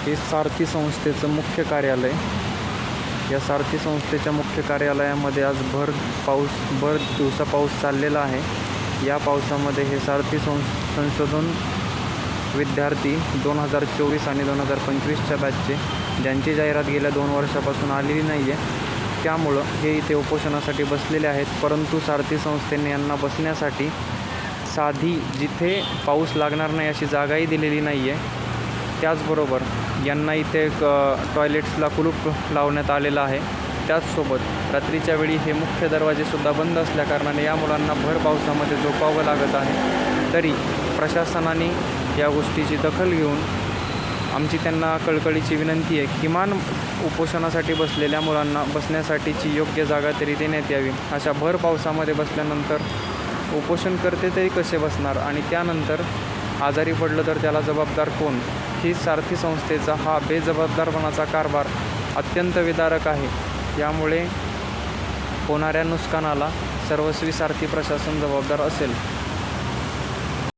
हे सारथी संस्थेचं मुख्य कार्यालय. या सारथी संस्थेच्या मुख्य कार्यालयामध्ये आज भर दिवसा पाऊस चाललेला आहे. या पावसामध्ये हे सारथी संशोधन विद्यार्थी 2024 आणि 2025च्या बॅचचे, ज्यांची जाहिरात गेल्या 2 वर्षापासून आलेली नाही आहे, त्यामुळं हे इथे उपोषणासाठी बसलेले आहेत. परंतु सारथी संस्थेने यांना बसण्यासाठी साधी जिथे पाऊस लागणार नाही अशी जागाही दिलेली नाही आहे. त्याचबरोबर यांना इथे टॉयलेट्सला कुलूप लावण्यात आलेलं आहे. त्याचसोबत रात्रीच्या वेळी हे मुख्य दरवाजेसुद्धा बंद असल्याकारणाने या मुलांना भर पावसामध्ये झोपावं लागत आहे. तरी प्रशासनाने या गोष्टीची दखल घेऊन आमची त्यांना कळकळीची विनंती आहे, किमान उपोषणासाठी बसलेल्या मुलांना बसण्यासाठीची योग्य जागा तरी देण्यात यावी. अशा भर पावसामध्ये बसल्यानंतर उपोषणकर्ते तरी कसे बसणार आणि त्यानंतर आजारी पडलं तर त्याला जबाबदार कोण? ही सारथी संस्थेचा हा बेजबाबदारपणाचा कारभार अत्यंत विदारक आहे. यामुळे होणाऱ्या नुकसानाला सर्वस्वी सारथी प्रशासन जबाबदार असेल.